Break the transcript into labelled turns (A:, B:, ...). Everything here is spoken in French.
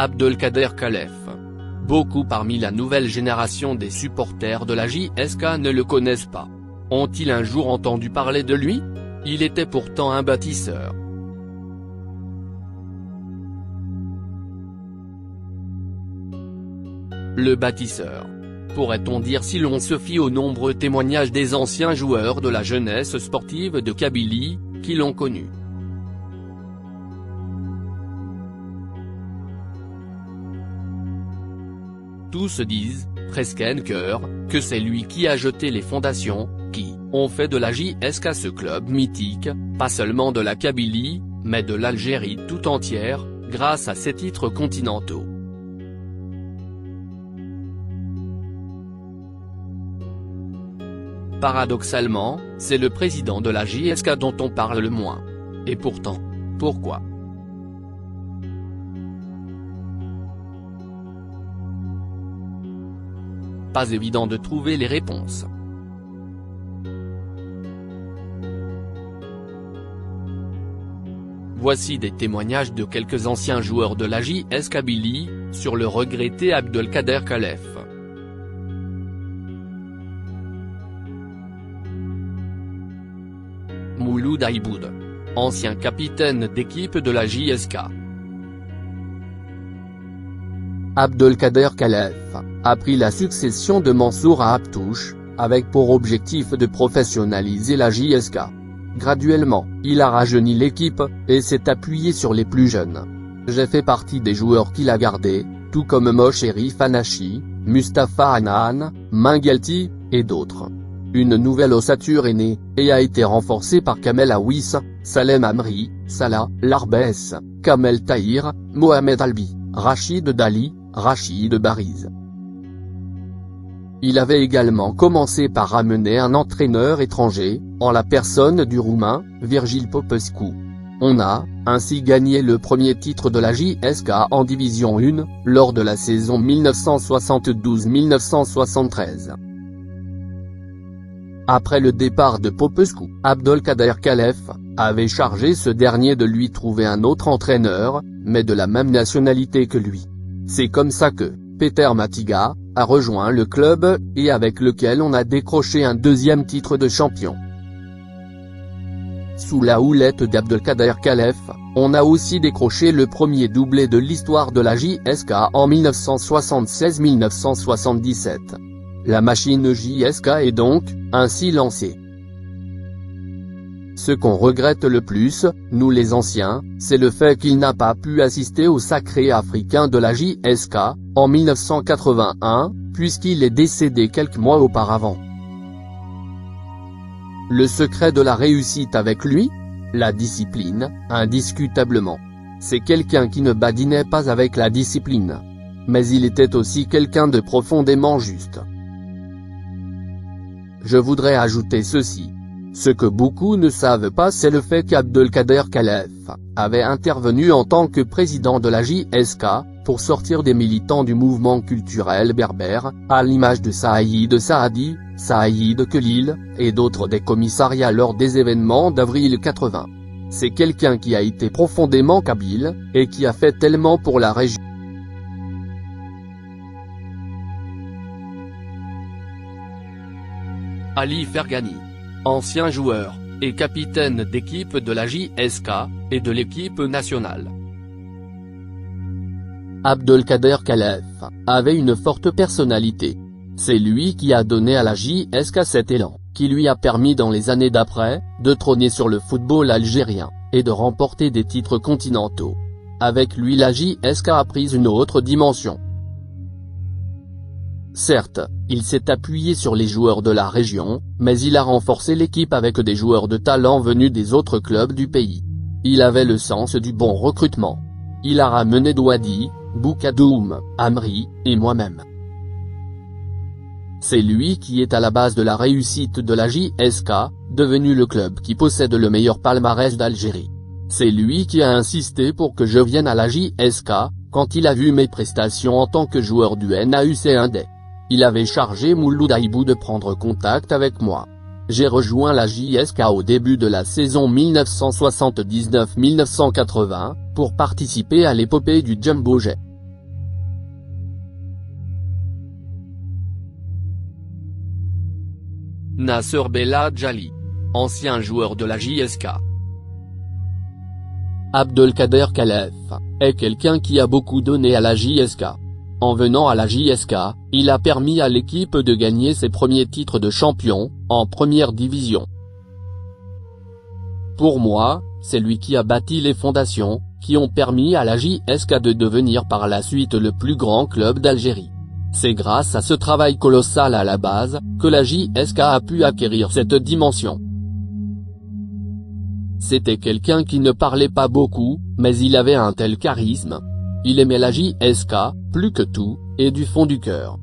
A: Abdelkader Khalef. Beaucoup parmi la nouvelle génération des supporters de la JSK ne le connaissent pas. Ont-ils un jour entendu parler de lui? Il était pourtant un bâtisseur. Le bâtisseur. Pourrait-on dire si l'on se fie aux nombreux témoignages des anciens joueurs de la jeunesse sportive de Kabylie, qui l'ont connu. Tous disent, presque en chœur, que c'est lui qui a jeté les fondations, qui ont fait de la JSK ce club mythique, pas seulement de la Kabylie, mais de l'Algérie tout entière, grâce à ses titres continentaux. Paradoxalement, c'est le président de la JSK dont on parle le moins. Et pourtant, pourquoi? Pas évident de trouver les réponses. Voici des témoignages de quelques anciens joueurs de la JS Kabylie, sur le regretté Abdelkader Khalef. Mouloud Aïboud. Ancien capitaine d'équipe de la JSK.
B: Abdelkader Khalef a pris la succession de Mansour à Habtouche, avec pour objectif de professionnaliser la JSK. Graduellement, il a rajeuni l'équipe, et s'est appuyé sur les plus jeunes. J'ai fait partie des joueurs qu'il a gardés, tout comme Mosheri Fanachi, Mustapha Hanan, Mengelti, et d'autres. Une nouvelle ossature est née, et a été renforcée par Kamel Aouis, Salem Amri, Salah, Larbès, Kamel Tahir, Mohamed Albi, Rachid Dali, Rachid Bariz. Il avait également commencé par ramener un entraîneur étranger, en la personne du Roumain, Virgil Popescu. On a, ainsi gagné le premier titre de la JSK en Division 1, lors de la saison 1972-1973. Après le départ de Popescu, Abdelkader Khalef avait chargé ce dernier de lui trouver un autre entraîneur, mais de la même nationalité que lui. C'est comme ça que Peter Matiga a rejoint le club, et avec lequel on a décroché un deuxième titre de champion. Sous la houlette d'Abdelkader Khalef, on a aussi décroché le premier doublé de l'histoire de la JSK en 1976-1977. La machine JSK est donc, ainsi lancée. Ce qu'on regrette le plus, nous les anciens, c'est le fait qu'il n'a pas pu assister au sacré africain de la JSK, en 1981, puisqu'il est décédé quelques mois auparavant. Le secret de la réussite avec lui? La discipline, indiscutablement. C'est quelqu'un qui ne badinait pas avec la discipline. Mais il était aussi quelqu'un de profondément juste. Je voudrais ajouter ceci. Ce que beaucoup ne savent pas, c'est le fait qu'Abdelkader Khalef avait intervenu en tant que président de la JSK, pour sortir des militants du mouvement culturel berbère, à l'image de Saïd Saadi, Saïd Khalil, et d'autres des commissariats lors des événements d'avril 80. C'est quelqu'un qui a été profondément kabyle, et qui a fait tellement pour la région.
A: Ali Fergani. Ancien joueur, et capitaine d'équipe de la JSK, et de l'équipe nationale.
B: Abdelkader Khalef avait une forte personnalité. C'est lui qui a donné à la JSK cet élan, qui lui a permis dans les années d'après, de trôner sur le football algérien, et de remporter des titres continentaux. Avec lui la JSK a pris une autre dimension. Certes, il s'est appuyé sur les joueurs de la région, mais il a renforcé l'équipe avec des joueurs de talent venus des autres clubs du pays. Il avait le sens du bon recrutement. Il a ramené Douadi, Boukadoum, Amri, et moi-même. C'est lui qui est à la base de la réussite de la JSK, devenu le club qui possède le meilleur palmarès d'Algérie. C'est lui qui a insisté pour que je vienne à la JSK, quand il a vu mes prestations en tant que joueur du NAUC1D. Il avait chargé Mouloud Aïboud de prendre contact avec moi. J'ai rejoint la JSK au début de la saison 1979-1980, pour participer à l'épopée du Jumbo Jet.
A: Nasser Belladjali, ancien joueur de la JSK.
B: Abdelkader Khalef est quelqu'un qui a beaucoup donné à la JSK. En venant à la JSK, il a permis à l'équipe de gagner ses premiers titres de champion, en première division. Pour moi, c'est lui qui a bâti les fondations, qui ont permis à la JSK de devenir par la suite le plus grand club d'Algérie. C'est grâce à ce travail colossal à la base, que la JSK a pu acquérir cette dimension. C'était quelqu'un qui ne parlait pas beaucoup, mais il avait un tel charisme. Il aimait la JSK, plus que tout, et du fond du cœur.